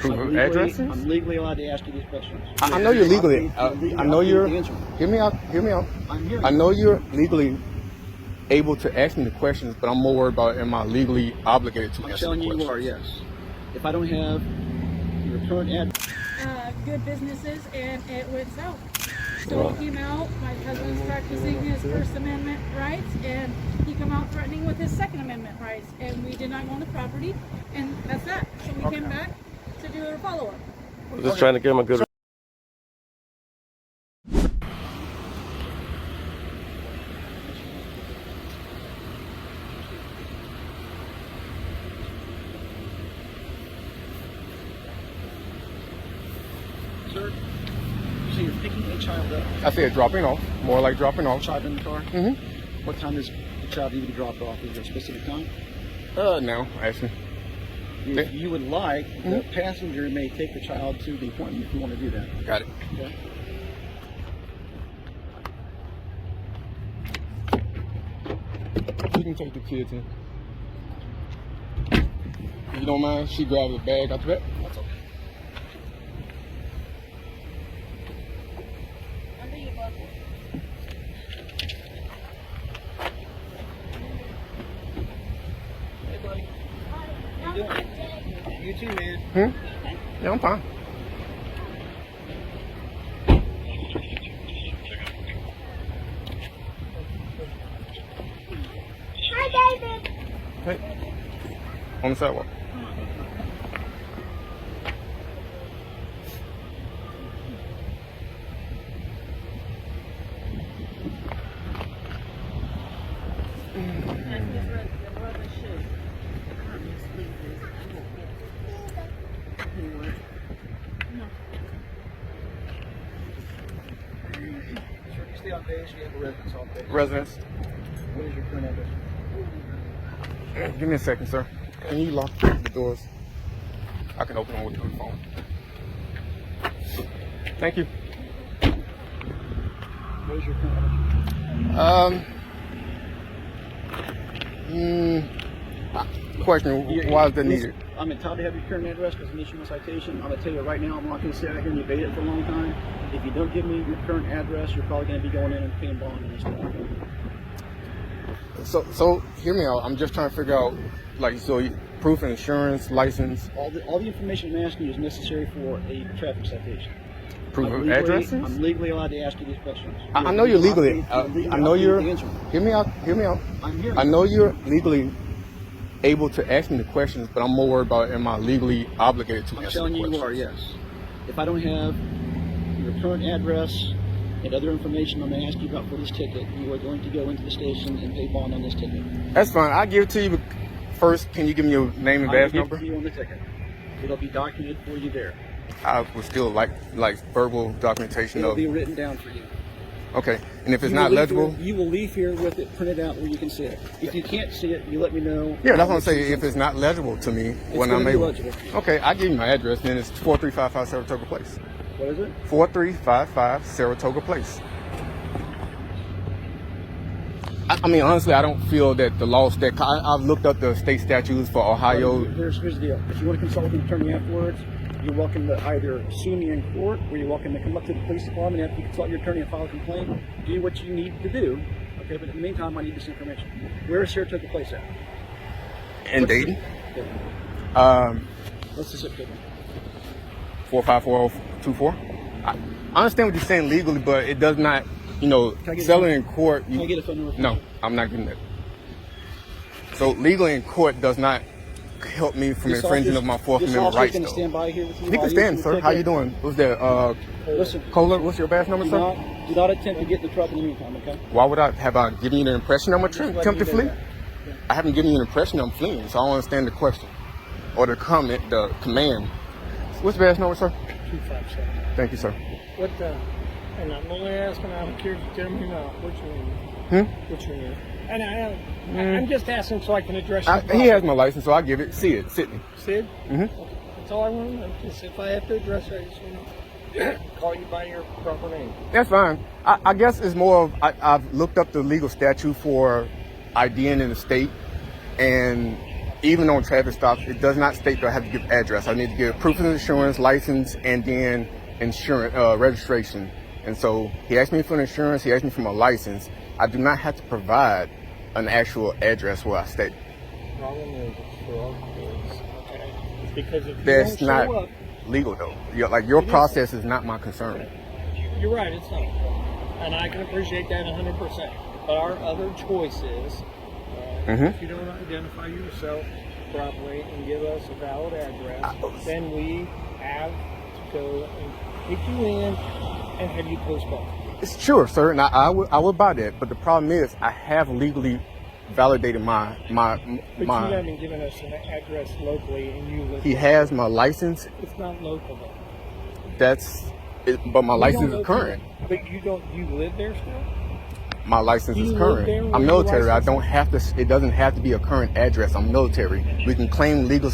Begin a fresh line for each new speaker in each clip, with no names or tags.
Proof of addresses?
I'm legally allowed to ask you these questions.
I know you're legally. I know you're. Hear me out. Hear me out. I know you're legally able to ask me the questions, but I'm more worried about am I legally obligated to answer the questions?
I'm telling you are, yes. If I don't have your current address.
Good businesses, and it went south. So he came out, my husband's practicing his First Amendment rights, and he come out threatening with his Second Amendment rights, and we did not own the property, and that's that. So we came back to do a follow-up.
Just trying to give him a good...
Sir, so you're picking a child up?
I said dropping off. More like dropping off.
Child in the car?
Mm-hmm.
What time does the child need to be dropped off? Is there a specific time?
No, actually.
If you would like, the passenger may take the child to the appointment if you want to do that.
Got it.
Okay.
You can take the kids in. If you don't mind, she grabs a bag out the back.
That's okay. Hey, buddy. How you doing? You too, man.
Yeah, I'm fine.
Hi, David.
Hey. On the sidewalk.
Sure, you stay on base, you have a residence on base.
Residence.
What is your current address?
Give me a second, sir. Can you lock the doors? I can open them with the phone. Thank you.
What is your current address?
Question, why is that needed?
I'm entitled to have your current address because I'm issuing a citation. I'm going to tell you right now, I'm not going to sit out here and debate it for a long time. If you don't give me your current address, you're probably going to be going in and paying bond and stuff.
So hear me out. I'm just trying to figure out, like, proof of insurance, license.
All the information I'm asking you is necessary for a traffic citation.
Proof of addresses?
I'm legally allowed to ask you these questions.
I know you're legally. I know you're. Hear me out. Hear me out. I know you're legally able to ask me the questions, but I'm more worried about am I legally obligated to
I'm
answer the
telling
questions?
you are, yes. If I don't have your current address and other information I'm going to ask you about for this ticket, you are going to go into the station and pay bond on this ticket.
That's fine. I'll give it to you. But first, can you give me your name and badge number?
I'll give it to you on the ticket. It'll be documented for you there.
I would still like verbal documentation
It'll
of.
be written down for you.
Okay, and if it's not legible,
you will leave here with it printed out where you can see it. If you can't see it, you let me know.
yeah, that's what I'm saying. If it's not legible to me when I'm able.
Legible.
Okay, I give you my address. Then it's 4355 Saratoga Place.
What is it?
4355 Saratoga Place. I mean, honestly, I don't feel that the law statute. I've looked up the state statutes for Ohio.
Here's the deal. If you want to consult with an attorney afterwards, you're welcome to either sue me in court, or you're welcome to come up to the police department after you consult your attorney and file a complaint. Do what you need to do. Okay, but in the meantime, I need this information. Where is Saratoga Place at?
In Dayton.
What's the zip code?
454024. I understand what you're saying legally, but it does not, selling in court.
Can I get a phone number?
No, I'm not getting that. So legally in court does not help me from infringing of my Fourth Amendment rights.
This stand by here with you.
He can stand, sir. How you doing? What's that?
Listen,
Kohler, what's your badge number, sir?
Do not attempt to get in the truck in the meantime, okay?
Why would I have given you the impression I'm attempt to flee? I haven't given you an impression I'm fleeing, so I don't understand the question or the comment, the command. What's the badge number, sir?
257.
Thank you, sir.
What and I'm only asking out of curiosity, tell me now, what's your name? What's your name? And I'm just asking so I can address you.
He has my license, so I give it. Sid, Sydney.
Sid? Okay. That's all I want to know. Just if I have to address you, I just want to call you by your proper name.
That's fine. I guess it's more of, I've looked up the legal statute for IDing in the state, and even on traffic stops, it does not state that I have to give address. I need to give proof of insurance, license, and then insurance registration. And so he asked me for insurance. He asked me for my license. I do not have to provide an actual address where I stay.
The problem is it's for all kids, okay? Because if you
That's
don't
not
show up,
legal though. Your process is not my concern.
you're right, it's not. And I can appreciate that 100%. But our other choice is, if you don't identify yourself properly and give us a valid address, then we have to go and take you in and have you postponed.
It's sure, sir, and I would buy that. But the problem is, I have legally validated my.
But you haven't given us an address locally, and you live.
He has my license.
It's not local though.
But my license is current.
But you don't. You live there still?
My license is
You live
current.
there with
I'm
your
military. I
license?
don't have to. It doesn't have to be a current address. I'm military. We can claim legal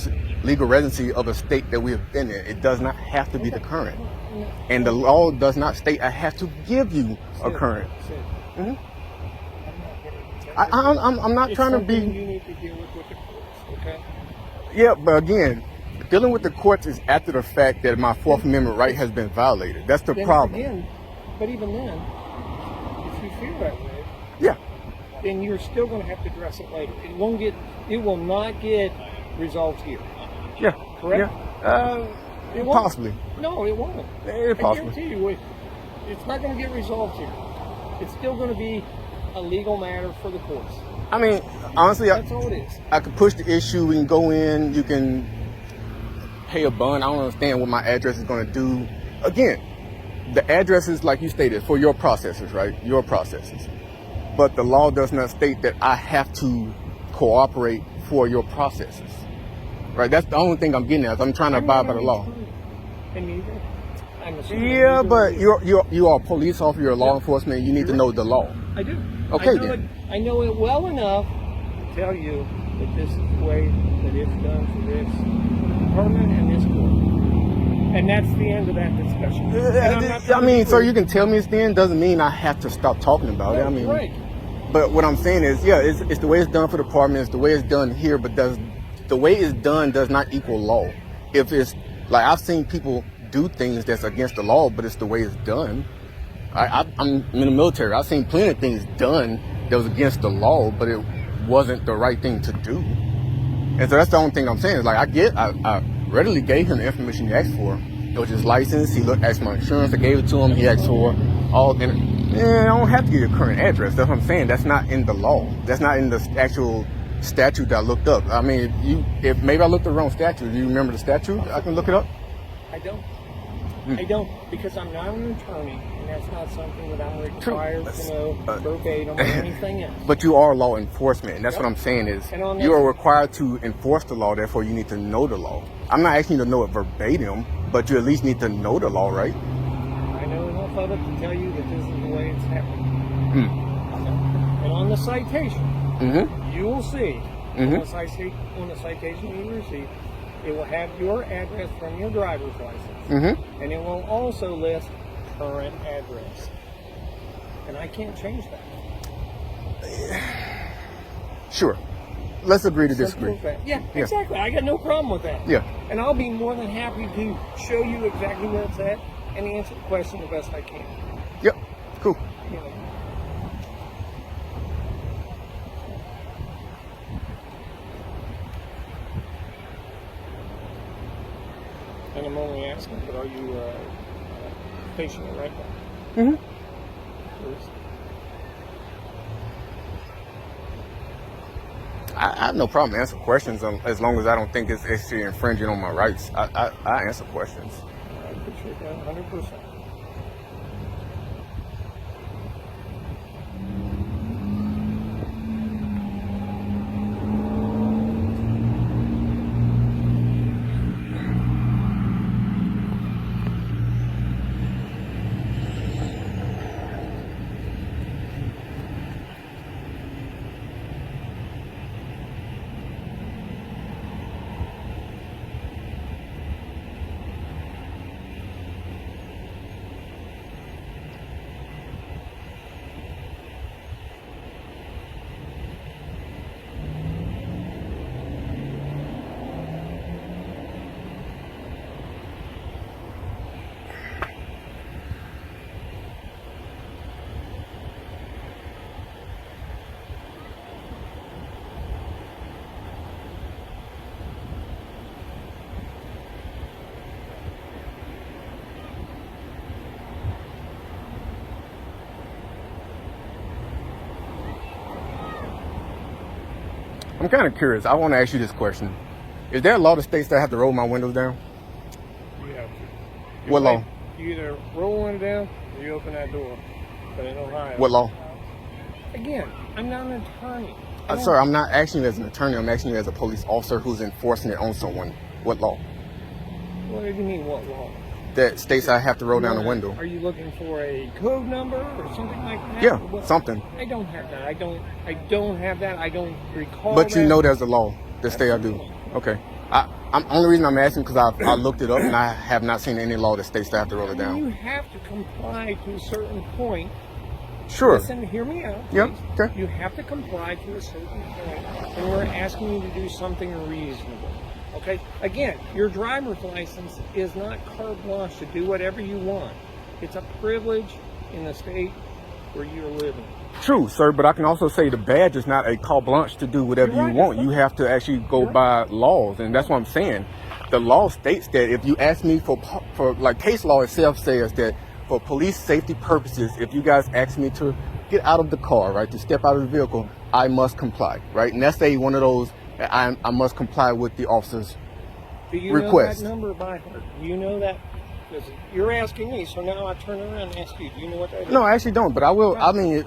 residency of a state that we have been in. It does not have to be the current. And the law does not state I have to give you a current. I'm not trying to be.
You need to deal with the courts, okay?
Yeah, but again, dealing with the courts is after the fact that my Fourth Amendment right has been violated. That's the problem.
Again, but even then, if you feel that way,
Yeah.
then you're still going to have to address it later. It will not get resolved here.
Yeah.
Correct?
Yeah.
It won't.
Possibly.
No, it won't. I
Possibly.
guarantee you, it's not going to get resolved here. It's still going to be a legal matter for the courts.
I mean, honestly,
That's all it is.
I could push the issue. We can go in. You can pay a bond. I don't understand what my address is going to do. Again, the address is, like you stated, for your processes, right? Your processes. But the law does not state that I have to cooperate for your processes. Right? That's the only thing I'm getting at. I'm trying to abide by the law.
And neither. I'm assuming
Yeah,
neither
but
are you.
you are a police officer, you're a law enforcement. You need to know the law.
I do.
Okay,
I know
then.
I know it well enough to tell you that this is the way that it's done for this department and this court. And that's the end of that discussion. And I'm not
I
trying to
mean,
be
sir,
rude.
you can tell me it's then. Doesn't mean I have to stop talking about it. I mean,
right.
but what I'm saying is, yeah, it's the way it's done for the department. It's the way it's done here. But the way it's done does not equal law. If it's like I've seen people do things that's against the law, but it's the way it's done. I'm in the military. I've seen plenty of things done that was against the law, but it wasn't the right thing to do. And so that's the only thing I'm saying. Is like I readily gave him the information he asked for. It was his license. He asked my insurance. I gave it to him. He asked for all. I don't have to give you a current address. That's what I'm saying. That's not in the law. That's not in the actual statute that I looked up. I mean, if maybe I looked at the wrong statute. Do you remember the statute? I can look it up.
I don't. I don't, because I'm not an attorney, and that's not something that I'm required to know verbatim or anything else.
But you are law enforcement, and that's what I'm saying is
And on
you
this-
are required to enforce the law. Therefore, you need to know the law. I'm not asking you to know it verbatim, but you at least need to know the law, right?
I know enough of it to tell you that this is the way it's happening. And on the citation, you will see on the citation you receive, it will have your address from your driver's license, and it will also list current address. And I can't change that.
Sure. Let's agree to
Simple
disagree.
as that. Yeah, exactly. I got no problem with that.
Yeah.
And I'll be more than happy to show you exactly where it's at and answer the question the best I can.
Yep. Cool.
You know. And I'm only asking, but are you facing it right now?
I have no problem answering questions as long as I don't think it's actually infringing on my rights. I answer questions.
I appreciate that 100%.
I'm kind of curious. I want to ask you this question. Is there a law that states that I have to roll my windows down?
You have to.
What law?
You either roll one down or you open that door. But in Ohio.
What law?
Again, I'm not an attorney.
Sir, I'm not asking you as an attorney. I'm asking you as a police officer who's enforcing it on someone. What law?
What do you mean, what law?
That states I have to roll down the window.
Are you looking for a code number or something like that?
Yeah,
What?
something.
I don't have that. I don't have that. I don't recall.
But you
that.
know there's a law that state I do. Okay. I'm only reason I'm asking because I looked it up and I have not seen any law that states that I have to roll it
You
down.
have to comply to a certain point.
Sure.
Listen, hear me out.
Yep.
Please.
Okay.
You have to comply to a certain point, and we're asking you to do something reasonable. Okay? Again, your driver's license is not carte blanche to do whatever you want. It's a privilege in the state where you're living.
True, sir, but I can also say the badge is not a carte blanche to do whatever
You're
you
right.
want. You have to actually go by laws, and that's what I'm saying. The law states that if you ask me for like case law itself says that for police safety purposes, if you guys ask me to get out of the car, right, to step out of the vehicle, I must comply, right? And that's one of those I must comply with the officer's
Do you
request.
know that number by heart? Do you know that? Because you're asking me, so now I turn around and ask you. Do you know what that is?
No, I actually don't, but I will. I mean,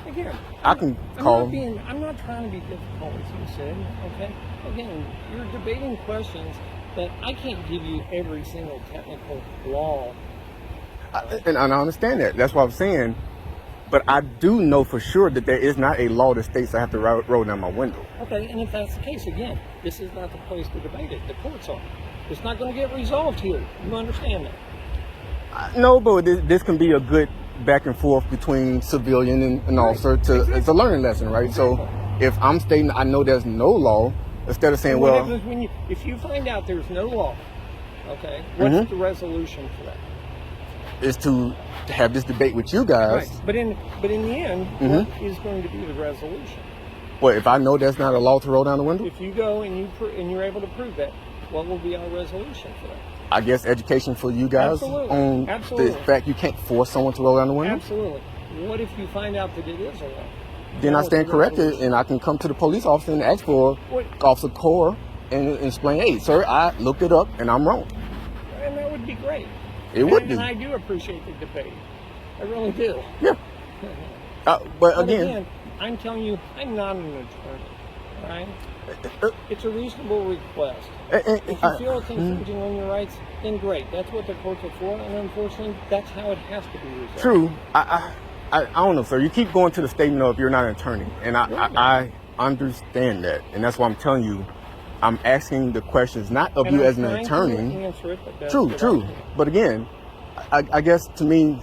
Again,
I can call.
I'm not trying to be difficult, as you said. Okay. Again, you're debating questions that I can't give you every single technical law.
And I understand that. That's what I'm saying. But I do know for sure that there is not a law that states I have to roll down my window.
Okay, and if that's the case, again, this is not the place to debate it. The courts are. It's not going to get resolved here. You understand that?
No, but this can be a good back and forth between civilian and officer. It's a learning lesson, right?
Exactly.
So if I'm stating I know there's no law, instead of saying,
What
well,
happens when if you find out there's no law, okay, what's the resolution for that?
is to have this debate with you guys.
Right. But in the end, what is going to be the resolution?
Well, if I know there's not a law to roll down the window,
If you go and you're able to prove that, what will be our resolution for that?
I guess education for you guys
Absolutely.
on
Absolutely.
the fact you can't force someone to roll down the window.
Absolutely. What if you find out that it is a law?
Then I
What's
stand
the
corrected
resolution?
and I can come to the police officer and ask for
What?
Officer Core and explain, hey, sir, I looked it up and I'm wrong.
And that would be great.
It would be.
And I do appreciate the debate. I really do.
Yeah. But
But
again,
I'm telling you, I'm not an attorney. All right? It's a reasonable request. If you feel it's infringing on your rights, then great. That's what the courts are for, and unfortunately, that's how it has to be resolved.
true. I don't know, sir. You keep going to the statement of you're not an attorney, and I understand that, and that's why I'm telling you, I'm asking the questions not of
And
you
I'm
as an
trying to
attorney.
answer it, but that's
True,
what
true.
I do.
But again, I guess to me,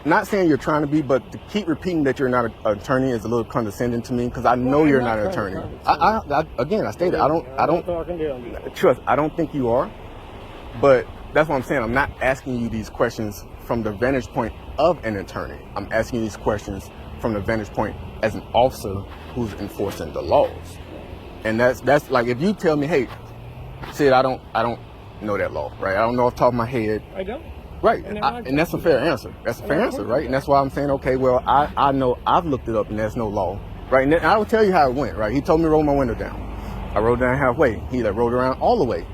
not saying you're trying to be, but to keep repeating that you're not an attorney is a little condescending to me because I know
Well,
you're
I'm
not an
not
attorney.
trying to
Again, I stated I
I'm
don't
not talking down to you.
trust. I don't think you are, but that's what I'm saying. I'm not asking you these questions from the vantage point of an attorney. I'm asking these questions from the vantage point as an officer who's enforcing the laws. And that's like if you tell me, hey, Sid, I don't know that law, right? I don't know off the top of my head.
I don't.
Right,
And
and that's a fair answer. That's a fair answer, right? And that's why I'm saying, okay, well, I know I've looked it up and there's no law, right? And I will tell you how it went, right? He told me to roll my window down. I rolled down halfway. He rolled around all the way,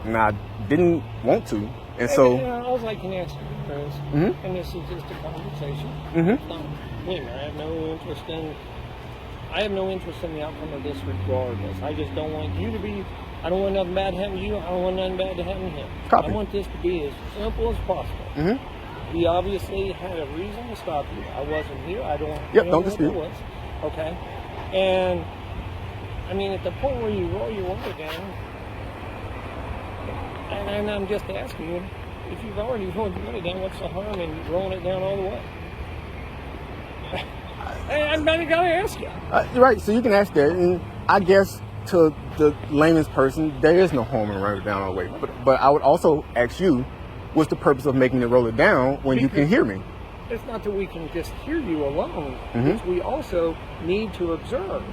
and I didn't want to, and so.
All I can ask you is, and this is just a conversation. I have no interest in the outcome of this regardless. I just don't want you to be. I don't want nothing bad to happen to you. I don't want nothing bad to happen to him.
Copy.
I want this to be as simple as possible. He obviously had a reason to stop you. I wasn't here. I don't.
Yep,
know
don't
what
dispute.
it was. Okay. And I mean, at the point where you roll your window down, and I'm just asking you, if you've already rolled your window down, what's the harm in rolling it down all the way? I'm going to ask you.
Right, so you can ask that, and I guess to the layman's person, there is no harm in rolling it down all the way. But I would also ask you, what's the purpose of making it roll it down when you can hear me?
It's not that we can just hear you alone. It's we also need to observe.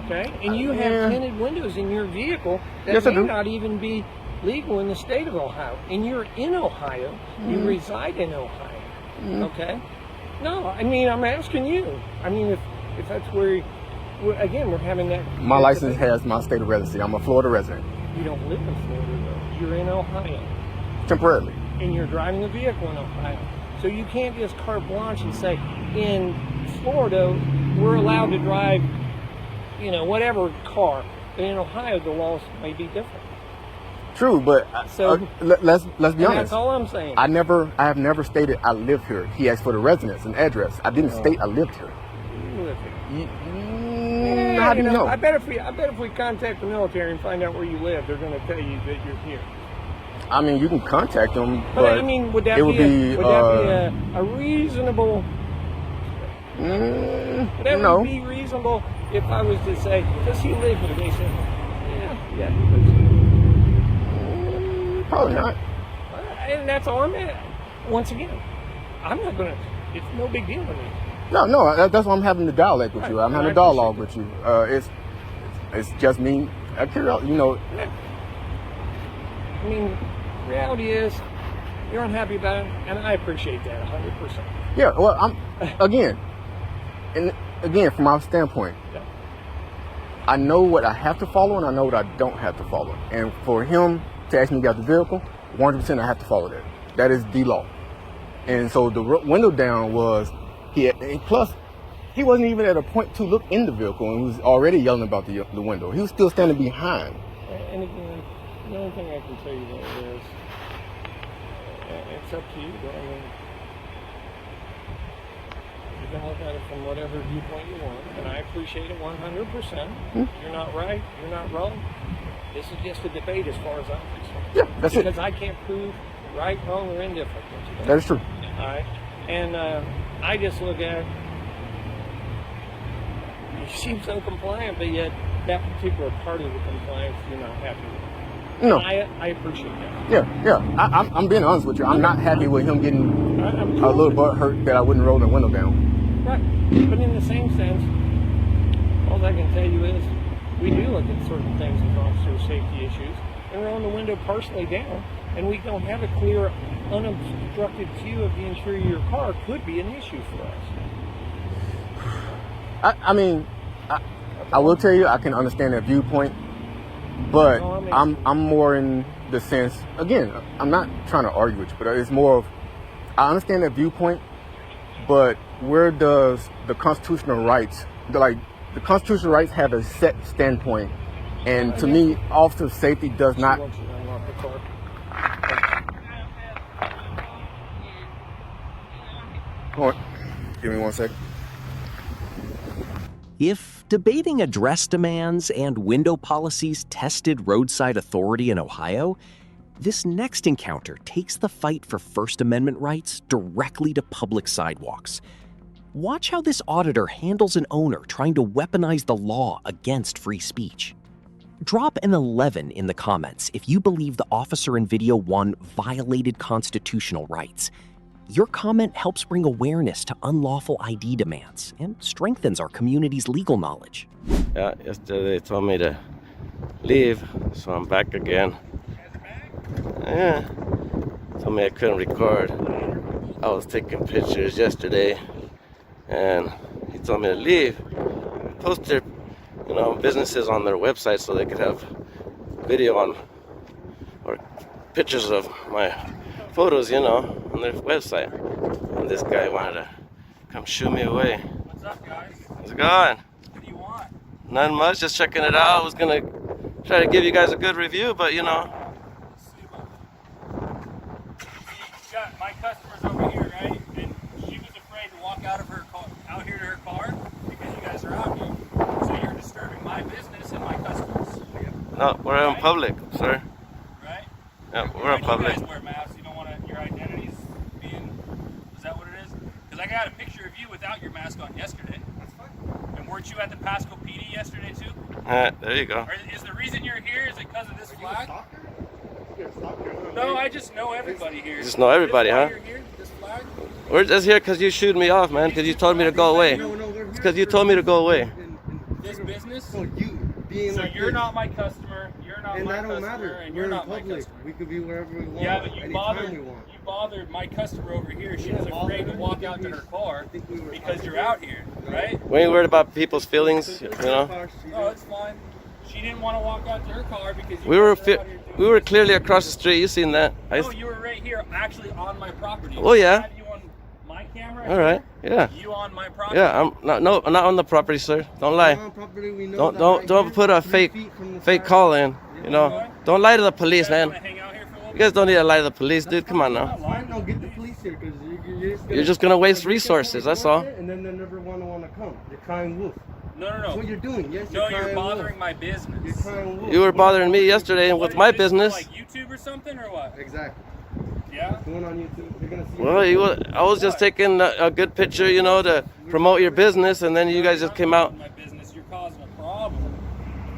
Okay? And you have tinted windows in your vehicle that
Yes, I
may
do.
not even be legal in the state of Ohio. And you're in Ohio. You reside in Ohio. Okay? No, I mean, I'm asking you. I mean, if that's where again, we're having that.
My license has my state of residency. I'm a Florida resident.
You don't live in Florida, though. You're in Ohio.
Temporarily.
And you're driving a vehicle in Ohio. So you can't just carte blanche and say, in Florida, we're allowed to drive, whatever car. But in Ohio, the laws may be different.
True, but let's be honest.
That's all I'm saying.
I have never stated I live here. He asked for the residence and address. I didn't state I lived here.
You live here.
How do you know?
I bet if we contact the military and find out where you live, they're going to tell you that you're here.
I mean, you can contact them, but
I mean, would that
it would
be
be
a reasonable? Would that
no.
be reasonable if I was to say, does he live here? They say, yeah, he lives here.
Probably not.
And that's all I'm at. Once again, I'm not going to. It's no big deal to me.
No, that's why I'm having the dialogue with you. I'm having a dialogue with you. It's just me. I
mean, reality is, you're unhappy about it, and I appreciate that 100%.
Yeah, well, I'm again from my standpoint,
Yeah.
I know what I have to follow and I know what I don't have to follow. And for him to ask me to get out the vehicle, 100% I have to follow that. That is the law. And so the window down was plus he wasn't even at a point to look in the vehicle and was already yelling about the window. He was still standing behind.
And again, the only thing I can tell you though is, it's up to you. But I mean, you can look at it from whatever viewpoint you want, and I appreciate it 100%. You're not right. You're not wrong. This is just a debate as far as I'm concerned.
Yeah, that's
because I can't prove right, wrong, or indifferent.
That is true.
All right, and I just look at it. You seem so compliant, but yet that particular part of the compliance you're not happy with.
No,
I appreciate that.
Yeah. I'm being honest with you. I'm not happy with him getting
I'm
a little butt hurt that I wouldn't roll the window down.
Right, but in the same sense, all I can tell you is we do look at certain things as officer safety issues, and rolling the window partially down, and we don't have a clear, unobstructed view of the interior of your car could be an issue for us.
I will tell you, I can understand that viewpoint, but I'm more in the sense, again, I'm not trying to argue with you, but it's more of, I understand that viewpoint, but where does the constitutional rights, the constitutional rights have a set standpoint, and to me, officer safety does not. Hold on. Give me 1 second.
If debating address demands and window policies tested roadside authority in Ohio, this next encounter takes the fight for First Amendment rights directly to public sidewalks. Watch how this auditor handles an owner trying to weaponize the law against free speech. Drop an 11 in the comments if you believe the officer in video 1 violated constitutional rights. Your comment helps bring awareness to unlawful ID demands and strengthens our community's legal knowledge.
Yeah, yesterday they told me to leave, so I'm back again. Yeah, told me I couldn't record. I was taking pictures yesterday, and he told me to leave. Post their, businesses on their website so they could have video on or pictures of my photos, on their website. And this guy wanted to come shoo me away.
What's up, guys?
How's it going?
What do you want?
Nothing much, just checking it out. I was gonna try to give you guys a good review, but
You got my customers over here, right? And she was afraid to walk out here to her car because you guys are out here. So you're disturbing my business and my customers.
no, we're in public, sir.
Right?
Yeah, we're in public.
You guys wear masks. You don't want your identities being. Is that what it is? Because I got a picture of you without your mask on yesterday. That's fine. And weren't you at the Pasco PD yesterday too?
There you go.
Or is the reason you're here is it because of this flag? No, I just know everybody here.
You just know everybody,
This why
huh?
you're here, this flag?
We're just here because you shooed me off, man, because you told me to go away. It's because you told me to go away.
This business?
So you being
So
like
you're
this.
not my customer. You're not not
And
my
that don't
customer,
matter.
and
We're
you're
in
not my
public.
customer.
We could be wherever we want.
Yeah, but you
anytime we want.
bothered my customer over here. She
Yeah,
was afraid to
bothered.
walk out to her car because you're out here, right?
We ain't worried about people's feelings, you know.
Oh, it's fine. She didn't want to walk out to her car because you
We were
guys are out here doing
we were
this.
clearly across the street. You seen that?
No, you were right here, actually on my property.
Oh, yeah.
I had you on my camera.
All right. Yeah.
You on my property.
Yeah. I'm not on the property, sir. Don't lie.
On property, we know
Don't
that
don't
right
don't
here,
put a
3
fake
feet from the
fake
side.
call in. You know. Don't lie to the police,
You guys
man.
wanna hang out here for a little
You guys don't need to lie to the police, dude. Come on now.
Fine, no, get the police here because
You're just gonna waste resources. That's all.
And then they never want to come. You're crying wolf.
No,
That's what you're doing. Yes,
No,
you're
you're
crying
bothering
wolf.
my business.
You're crying wolf.
You were bothering me yesterday with
What,
my
is this for,
business.
like YouTube or something or what?
Exactly.
Yeah.
Going on YouTube. You're gonna see.
Well, I was just taking a good picture, you know, to promote your business, and then you guys just came out
My business, you're causing a problem.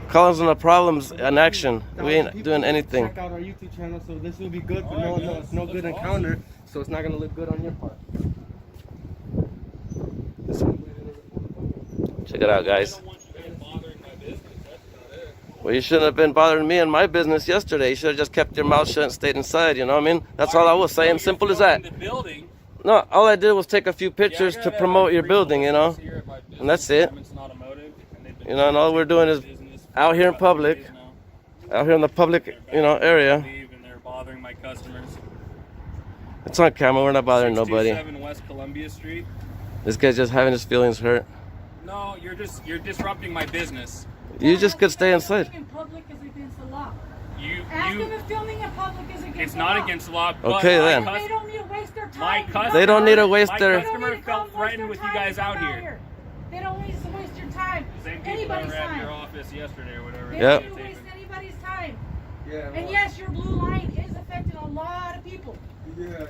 causing the problems in action. We ain't
People
doing anything.
Check out our YouTube channel, so this will be good, but
Alright,
no,
guys,
it's no good
that's
encounter, so it's not gonna look good on your part.
Check it out, guys.
I don't want you guys bothering my business. That's about it.
Well, you shouldn't have been bothering me and my business yesterday. You should have just kept your mouth shut and stayed inside. You know what I mean? That's all I was saying. Simple as that.
The building.
No, all I did was take a few pictures to promote your building, you know, and that's it. You know, and all we're doing is out here in public, out here in the public, you know, area.
And they're bothering my customers.
It's on camera. We're not bothering nobody.
627 West Columbia Street.
This guy's just having his feelings hurt.
No, you're disrupting my business.
You just could stay inside.
Filming in public is against the law.
You
If filming in public is against
it's
the
not
law.
against the law. But
Okay,
my
then.
They don't need to waste their
My
time.
customer,
They don't need to waste
my
their-
customer felt threatened with you guys out here.
They don't need to waste your time.
Same people that
Anybody's
were at your
time.
office yesterday or whatever.
They
Yep.
don't need to waste anybody's time.
Yeah.
And yes, your blue line is affecting a lot of people.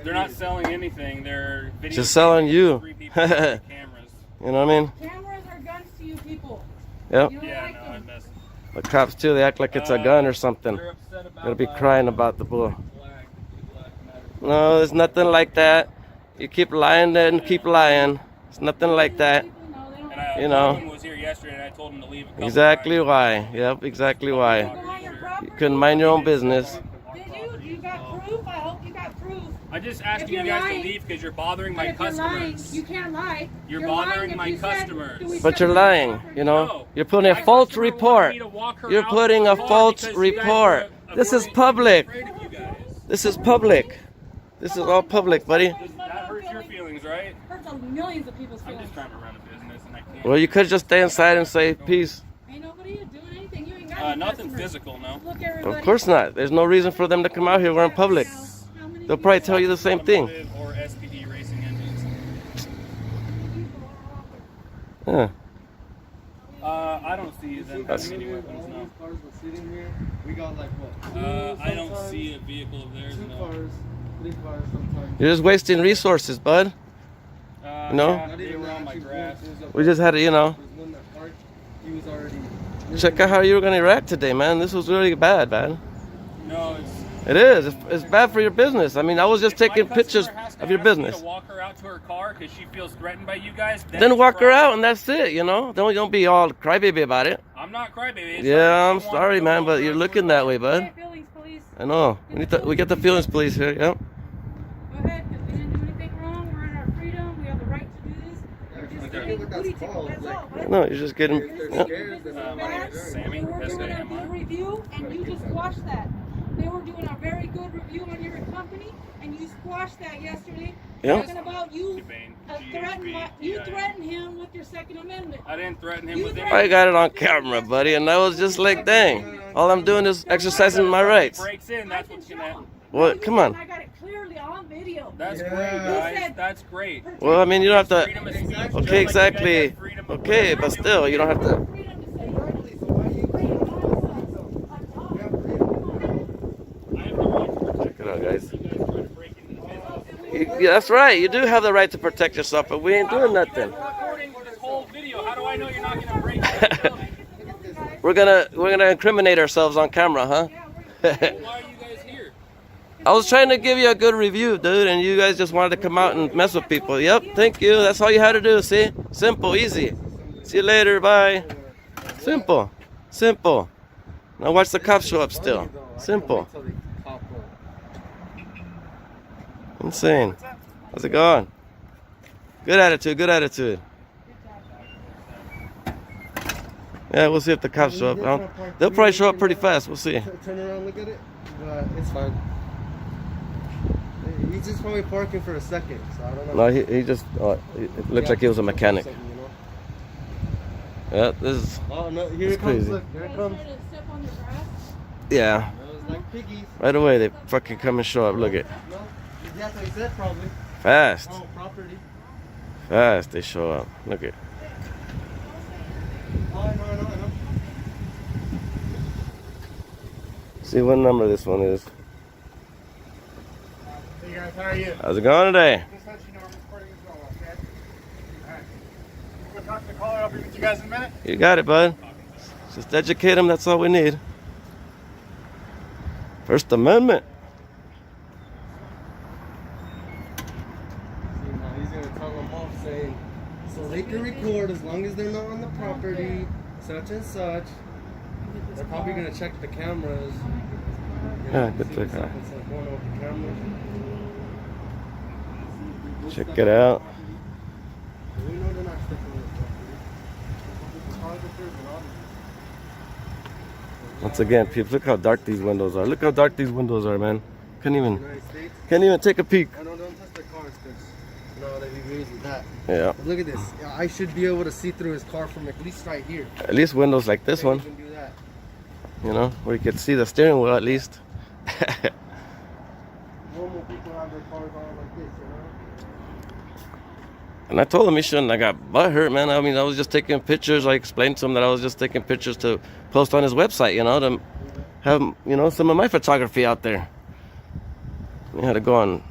They're not selling anything. They're
Just selling you.
Three people with cameras.
You know what I mean?
Cameras are guns to you people.
Yep.
You don't
Yeah,
like
no, I
them.
messed.
The cops too. They act like it's a gun or something.
They're upset about
They'll be crying about the bull.
Black matter.
No, there's nothing like that. You keep lying and keep lying. It's nothing like that.
People know they don't
And I,
You know.
One was here yesterday, and I told him to leave. A couple
Exactly
times.
why. Yep, exactly why.
go on your property.
You couldn't mind your own business.
Did you? You got proof? I hope you got proof.
I'm just
If
asking you
you're
guys
lying-
to leave because you're bothering my
But if you're lying,
customers.
you can't lie.
You're
lying
bothering
if
my
you said,
customers.
"Do we
But
set
you're
my
lying,
property?"
you know?
No.
You're putting a
My
false
customer wanted
report.
me to walk her
You're
out
putting
the
a
car
false
because you guys
report.
were
This is
afraid-
public.
afraid of you guys.
This is public. This is all public, buddy.
That hurts your feelings, right?
Hurts millions of people's
I'm
feelings.
just trying to run a business, and I can't.
Well, you could just stay inside and say peace.
Ain't nobody doing anything. You ain't got any
Nothing
customers.
physical, no.
Look, everybody.
Of course not. There's no reason for them to come out here. We're in public.
How many
They'll probably tell you the same thing.
Automotive or SPD racing engines.
people are out there?
Yeah.
I don't see them
That's-
having any weapons, no.
Cars were sitting here. We got like what?
I don't see a vehicle of theirs,
Two
no.
cars, 3 cars sometimes.
You're just wasting resources, bud. No?
Yeah, they were on my grass.
We just had to, you know,
There's one that parked. He was already.
check out how you were going to react today, man. This was really bad, man.
No, it's.
It is. It's bad for your business. I mean, I was just
If my
taking
customer
pictures
has to
of your
ask me
business.
To walk her out to her car because she feels threatened by you guys.
Then walk her out and that's it, you know? Don't be all crybaby about it.
I'm not crybaby. It's
Yeah, I'm
like, you want
sorry,
to
man,
walk
but
her
you're
out to
looking
her
that
car.
way, bud.
Hey, feelings, police.
I know. We get the feelings police here, yep.
Go ahead. If we didn't do anything wrong, we're in our freedom. We have the right to do this. We're just
Okay.
getting
What that's
booty tickled.
called,
That's
like-
all. What?
No, you're just getting.
They're
Yep.
scared.
This is
They're
my name
bad.
is Sammy.
They were doing a
SAMI.
good review, and you just squashed that. They were doing a very good review on your company, and you squashed that yesterday.
Yeah.
Talking about you you threatened him with your Second Amendment.
I didn't threaten him
You
with
threatened-
I got it on camera, buddy, and I was just like, dang. All I'm doing is exercising my rights.
Breaks in,
I
that's
can
what's
show
gonna
him.
happen.
Well,
No, you
come
didn't.
on.
I got it clearly on video.
That's
Yeah.
great,
You
guys.
said-
That's great.
Well, I mean, you don't have
Freedom
to.
of speech, just like
Okay,
you guys have
exactly.
freedom of
Okay,
whatever
but
you
still,
want.
you don't have to.
Freedom to say
Exactly, so why you?
I have the right to protect
Check it out, guys.
you guys try to break into the business.
Yeah, that's right. You do have the right to protect yourself, but we ain't doing
You guys
nothing.
are recording this whole video. How do I know you're not gonna break into the building?
We're gonna incriminate ourselves on camera, huh?
Why are you guys here?
I was trying to give you a good review, dude, and you guys just wanted to come out and mess with people. Yep, thank you. That's all you had to do. See, simple, easy. See you later. Bye. Simple, simple. Now watch the cops show up still. Simple. Insane. How's it going? Good attitude, good attitude. Yeah, we'll see if the cops show up. They'll probably show up pretty fast. We'll see.
Turn around, look at it. But it's fine. He's just probably parking for a second, so I don't know.
No, he just, it looks like he was a mechanic. Yeah, this is,
Oh no, here
it's
it comes.
crazy.
Look, here it comes.
Yeah.
It was like piggies.
Right away, they fucking come and show up. Look at
No, that's what he said probably.
fast.
Oh, property.
Fast, they show up. Look at.
Oh, I know.
See what number this one is.
Hey guys, how are you?
How's it going today?
Just let you know I'm recording as well, okay? Alright. We'll talk to the caller. I'll be with you guys in a minute.
You got it, bud. Just educate them. That's all we need. First Amendment.
See, now he's gonna tell them off saying, so they can record as long as they're not on the property, such and such. They're probably gonna check the cameras.
Yeah, good
See
look.
what's up. It's like going over the cameras.
Check it out.
We know they're not sticking on the property. Photographers and all.
Once again, people, look how dark these windows are. Look how dark these windows are, man.
United States.
Can't even take a peek.
I know, don't touch the cars because you know that he agrees with that.
Yeah.
But look at this. I should be able to see through his car from at least right here.
At least windows like this one,
Can't even do that.
you know, where you can see the steering wheel at least.
Normal people have their cars all like this, you know?
And I told him he shouldn't. I got butthurt, man. I mean, I was just taking pictures. I explained to him that I was just taking pictures to post on his website, you know, to have, you know, some of my photography out there. He had to go and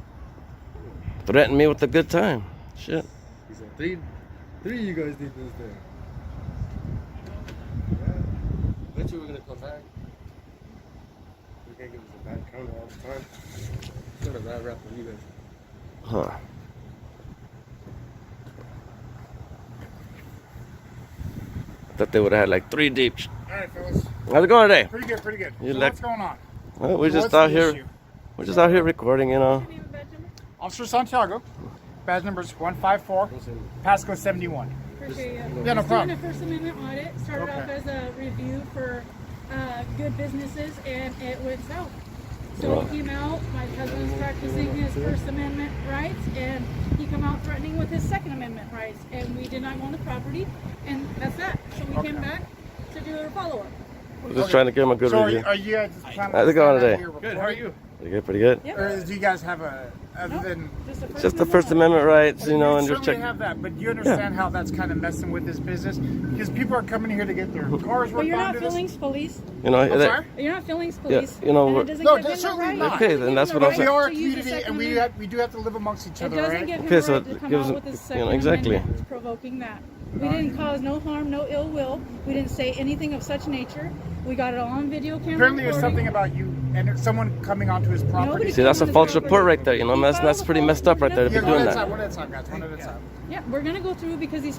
threaten me with a good time. Shit.
He said, three of you guys did this there. Yeah. Bet you we're gonna come back. We can't give us a bad counter all the time. Sort of bad rap with you guys.
Huh. I thought they would have had like 3 deep.
Alright, fellas.
How's it going today?
Pretty good, pretty good.
You
So
like-
what's going on?
Well, we're just
What's
out
the
here.
issue?
We're just out here recording, you know.
Officer Santiago. Badge number is 154. Passcode 71.
Appreciate you.
Yeah, no
Just doing
problem.
a First Amendment audit. Started off
Okay.
as a review for good businesses, and it went south. So
Wow.
he came out. My husband's practicing his First Amendment rights, and he come out threatening with his Second Amendment rights, and we did not go on the property, and that's that. So we came back to do a follow-up.
We're just trying to give him a good
So
review.
are you guys just planning
How's it going today?
Good, how are you?
Pretty good, pretty good.
Yep.
Or do you guys have a, other than...
Just the First Amendment rights, you know, and just
certainly
check.
have that, but do you understand how that's kind of messing with this business? Because people are coming here to get their cars
But
worked
you're
on.
not
to this.
feelings police.
You know,
I'm
that-
sorry?
You're not feelings police.
you know,
and
we're-
it doesn't
No,
give him
that's
the
certainly
right.
not.
Okay,
It doesn't
then
give
that's
him
what
the
I'm
right
saying.
We are a
to use the
community,
Second
and
Amendment.
we do have to live amongst each
It
other,
doesn't
right?
give him
Okay,
the
so
right to
it
come
gives
out
him-
with his
you
Second
know, exactly.
Amendment. It's provoking that. We didn't cause no harm, no ill will. We didn't say anything of such nature. We got it all on video camera.
Apparently there's
recording.
something about you and someone coming onto his property.
Nobody
See, that's a
came on
false
his
report
property.
right there. You know,
He
that's
filed a
pretty
false
messed up right there to be
Yeah,
doing
one at a
that.
time, one at a time, guys. One at a time.
Yeah, we're gonna go through because he's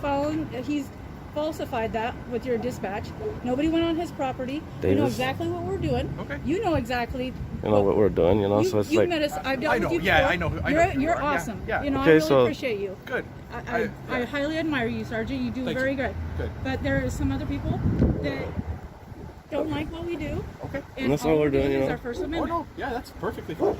falsified that with your dispatch. Nobody went on his property. We know
Davis.
exactly what we're doing.
Okay.
You know exactly.
You know what we're doing, you know,
You,
so it's
you
like,
met us. I've dealt
I know,
with you
yeah,
before.
I know who- I know
You're,
who you
you're
are, yeah,
awesome.
yeah.
You know,
Okay,
I really
so-
appreciate you.
Good.
I highly admire you, Sergeant. You do
Thank
very
you.
good.
Good.
But there are some other people that don't like what we do.
Okay.
And
that's
all
what we're doing, you
is
know.
our First
Oh,
Amendment.
no. Yeah, that's perfectly fine.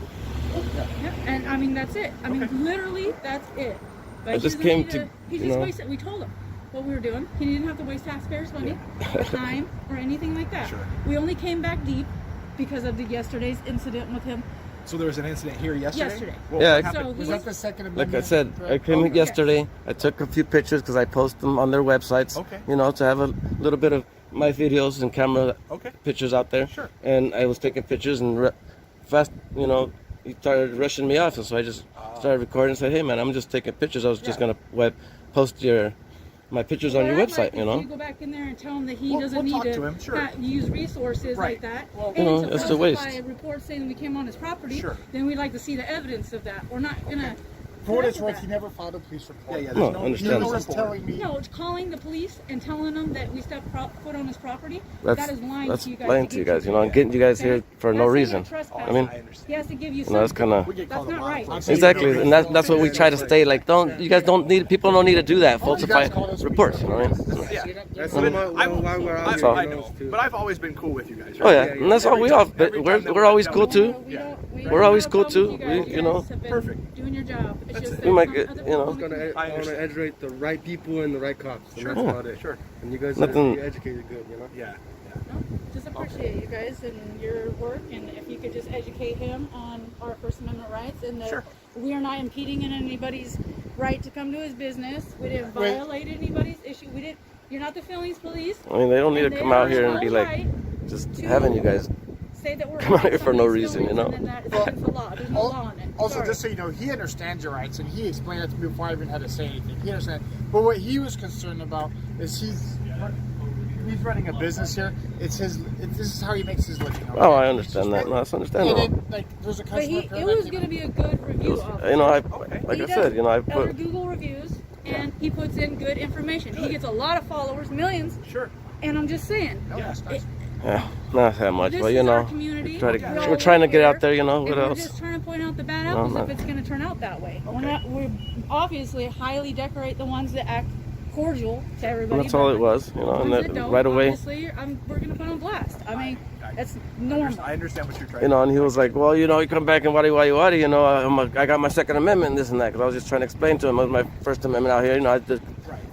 Yeah, and I mean that's it. I mean
Okay.
literally that's it. But
I
he
just
doesn't
came
need
to,
He
you
just
know.
wasted. We told him what we were doing. He didn't have to waste taxpayers' money, or time, or anything like that.
Sure.
We only came back deep because of yesterday's incident with him.
So there was an incident here yesterday?
Yesterday.
What
Yeah,
happened?
So
was
he's-
that the Second
like
Amendment?
I said, I came
Okay.
yesterday. I took a few pictures because I post them on their websites.
Okay.
You know, to have a little bit of my videos and camera
Okay.
pictures out there.
Sure.
And I was taking pictures and fast, you know, he started rushing me off, and so I just started recording and said, "Hey, man, I'm just taking pictures. I was just gonna post my pictures on your
But
website,
if
you know."
you go back in there and tell him that he
We'll
doesn't need
talk
to,
to him, sure.
use resources
Right.
like that,
Well,
and
You know,
to
it's a waste.
falsify a report saying we came on his property,
Sure.
then we'd like to see the evidence of that. We're not gonna
For what it's
That's
worth, he never filed a police report.
Yeah, yeah,
No,
there's
understand.
He was telling me.
No, calling the police and telling them that we stepped foot on his property.
That's
that is lying
that's
to you guys.
lying to you guys. You know, I'm getting you guys here for no
That's
reason.
a trespass.
I mean,
he has to give you
you know, that's
something.
kind of
We get
That's
called a
not
lot of
right.
places.
exactly, and that's what we try to stay. Like, don't you guys don't need people don't need to do that. Falsify reports. You know what I mean?
Yeah.
That's
I mean,
why we're out
I,
here.
I
you know,
know,
to-
but I've always been cool with you guys.
Oh yeah,
Right?
and that's all we all. But
Every time that
we're always
done
cool
with-
too. We're always cool too.
You guys,
We, you know,
guys have been
Perfect.
doing your job. It's just
We might
that
get,
some
you know,
other
I'm
people
gonna,
want to-
I want to educate the right people and the right cops. And
Sure.
that's
Yeah.
about it.
Sure.
And you guys
Nothing-
are educated good, you know?
Yeah.
No, just appreciate you guys and your work, and if you could just educate him on our First Amendment rights, and that
Sure.
we are not impeding in anybody's right to come to his business. We didn't
Right.
violate anybody's issue. We didn't. You're not the feelings police.
I mean, they don't need to
and they
come out
have
here and
no
be like
right
just
to
having you guys.
say that we're
come out here
against
for no
somebody's
reason, you
feelings,
know?
and then that is against the law. There's no law in it.
Also,
Sorry.
just so you know, he understands your rights, and he explained it to me before I even had to say anything. He understands. But what he was concerned about is he's running a business here. It's his. This is how he makes his living. Okay?
Oh, I understand that. No, that's
And
understandable.
then, like, there's a
But
customer.
it was going to be a good review. officer.
You know, I
Okay.
like
He
I
does
said, you know, I
other
put
Google reviews, and he puts in good information. He gets a lot of followers, millions,
Sure.
and I'm just saying.
Yeah.
yeah, not that much,
This
but you
is our
know,
community.
try
We're
to,
all
we're trying to get
here,
out there. You know,
and
what
we're
else?
just trying to point out the bad
No,
apples
I'm
if
not.
it's going to turn out that way. We're obviously highly decorate the ones that act cordial to everybody.
And that's all
but
it was, you know,
the
and
ones
that
don't,
right away,
Obviously, we're going to put on blast. I mean, that's normal.
I understand what you're trying.
you know, and he was like, well, you know, you come back and wadi, you know, I got my Second Amendment and this and that, because I was just trying to explain to him, it was my First Amendment out here, you know, I did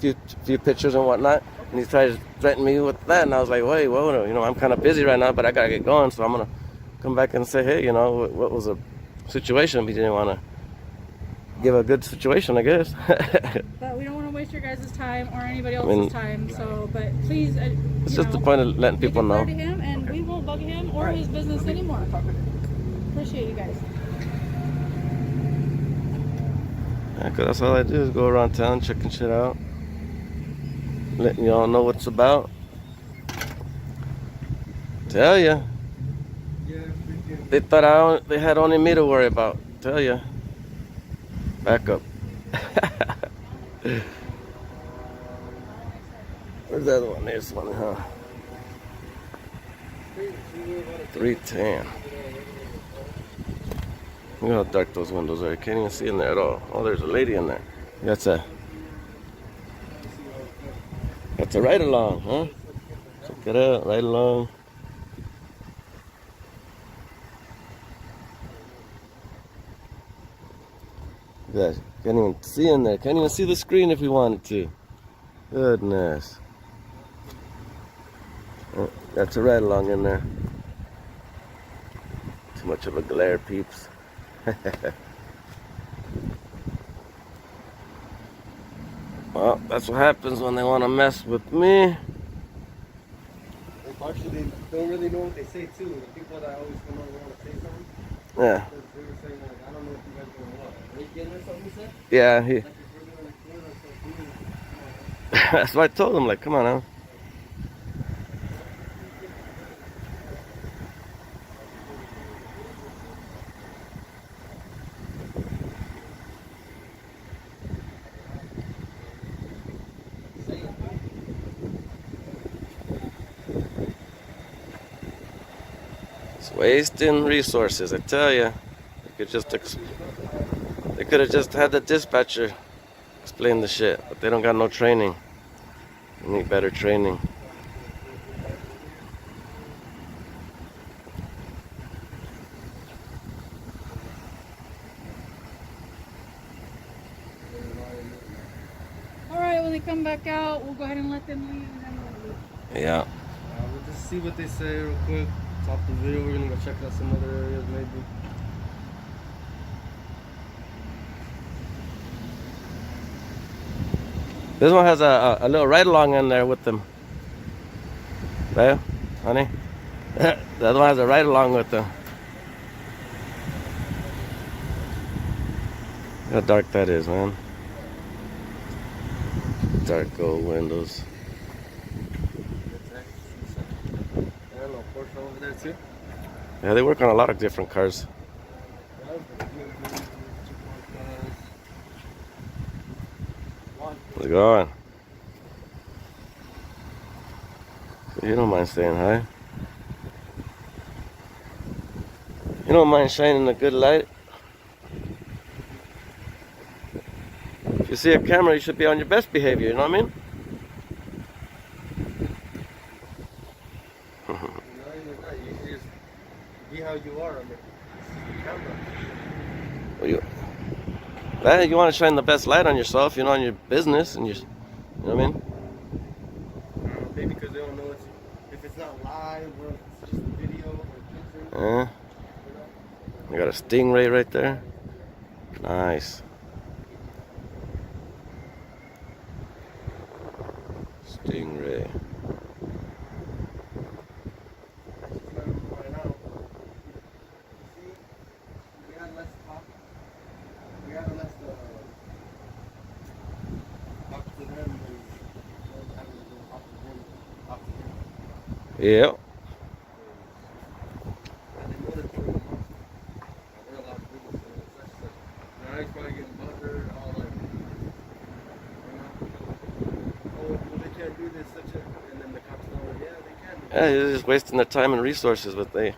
a few pictures and whatnot, and he tried to threaten me with that, and I was like, wait, whoa, you know, I'm kind of busy right now, but I got to get going, so I'm going to come back and say, hey, you know, what was the situation? We didn't want to give a good situation, I guess.
But we don't want to waste your guys' time or anybody else's
mean,
time. So, but please,
It's just the point of letting people know.
To him, and we won't bug him or his business anymore. Appreciate you guys.
Yeah, 'cause that's all I do is go around town checking shit out, letting y'all know what's about. Tell ya,
Yeah, freaking.
they thought they had only me to worry about. Tell ya, back up. Where's the other one? There's one, huh? 310. Look how dark those windows are. You can't even see in there at all. Oh, there's a lady in there. That's a ride along, huh? Check it out, ride along. Look at that. Can't even see in there. Can't even see the screen if we wanted to. Goodness. Oh, that's a ride along in there. Too much of a glare, peeps. Well, that's what happens when they want to mess with me.
Actually, they don't really know what they say, too. The people that always come over want to say something.
Yeah.
They were saying, like, I don't know if you guys are going to what? Break in or something, you said?
Yeah,
Like, if we're going to record or something.
that's what I told him. Like, come on now. It's wasting resources, I tell you. They could have just had the dispatcher explain the shit, but they don't got no training. They need better training.
All right, when they come back out, we'll go ahead and let them leave, and then we'll leave.
Yeah.
We'll just see what they say real quick. Stop the video. We're going to go check out some other areas, maybe.
This one has a little ride along in there with them. Right, honey? The other one has a ride along with them. Look how dark that is, man. Dark gold windows.
I don't know, Porsche over there, too.
Yeah, they work on a lot of different cars. How's it going? You don't mind saying hi. You don't mind shining a good light. If you see a camera, you should be on your best behavior, you know what I mean?
Not even that. You should just be how you are on the camera.
Well, you want to shine the best light on yourself, you know, on your business, and you know what I mean?
Maybe because they don't know if it's not live or if it's just a video or picture.
You got a stingray right there. Nice. Stingray. Yep. Yeah, you're just wasting their time and resources, but they.
Yeah,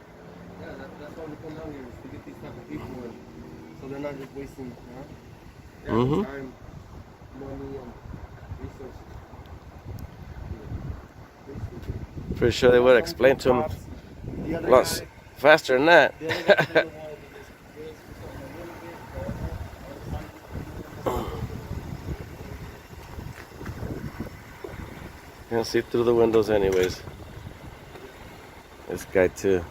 that's why we come down here, is to get these type of people in, so they're not just wasting, time, money, and resources.
Pretty sure they would explain to them a lot faster than that. Can't see through the windows anyways. This guy too.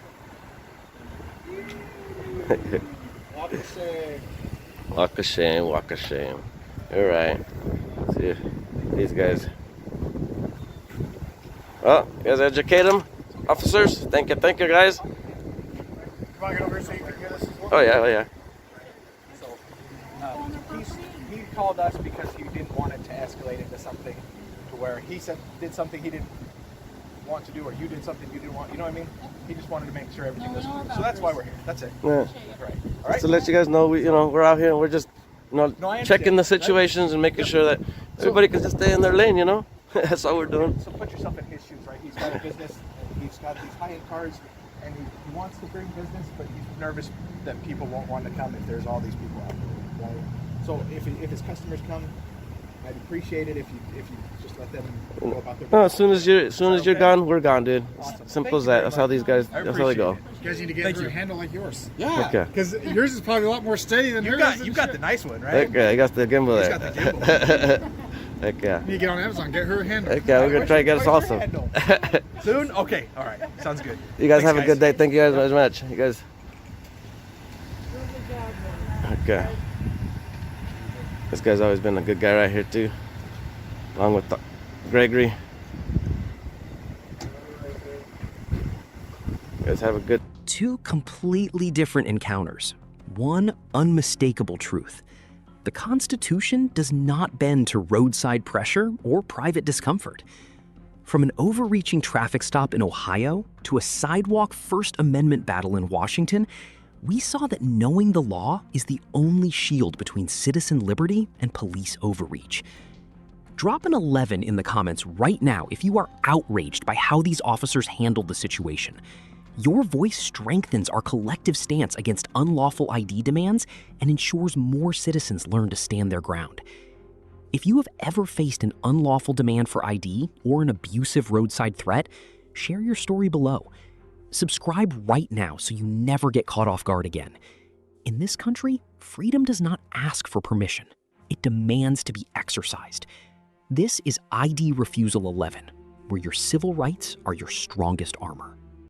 Walk of shame, walk of shame. All right. See these guys. Well, you guys educate them, officers. Thank you, guys.
Come on, get over here so you can hear this as well.
Oh yeah, oh yeah.
So he called us because he didn't want it to escalate into something to where he did something he didn't want to do, or you did something you didn't want. You know what I mean? He just wanted to make sure everything was cool. So that's why we're here. That's it.
Yeah.
That's right. All right.
Just to let you guys know, we're out here and we're just, checking the situations and making sure that everybody can just stay in their lane. That's all we're doing.
So put yourself in his shoes, right? He's got a business, and he's got these high-end cars, and he wants to bring business, but he's nervous that people won't want to come if there's all these people out there, right? So if his customers come, I'd appreciate it if you just let them go about their business.
No, as soon as you're gone, we're gone, dude.
Awesome.
Simple as that. That's how these guys. That's how they go.
You guys need to get a handle like yours.
Yeah.
Okay.
Because yours is probably a lot more steady than hers.
You got the nice one, right?
Heck yeah, I got the gimbal
He's
there.
got the gimbal.
Heck yeah.
You need to get on Amazon, get her a handle.
Heck yeah, we're gonna try to get us
Where's your
also.
handle? Soon? Okay. All right. Sounds good.
You guys
Thanks,
have a good day. Thank you guys very much. You guys. Okay. This guy's always been a good guy right here too, along with Gregory. You guys have a good.
Two completely different encounters. One unmistakable truth. The Constitution does not bend to roadside pressure or private discomfort. From an overreaching traffic stop in Ohio to a sidewalk First Amendment battle in Washington, we saw that knowing the law is the only shield between citizen liberty and police overreach. Drop an 11 in the comments right now if you are outraged by how these officers handled the situation. Your voice strengthens our collective stance against unlawful ID demands and ensures more citizens learn to stand their ground. If you have ever faced an unlawful demand for ID or an abusive roadside threat, share your story below. Subscribe right now so you never get caught off guard again. In this country, freedom does not ask for permission. It demands to be exercised. This is ID Refusal 11, where your civil rights are your strongest armor.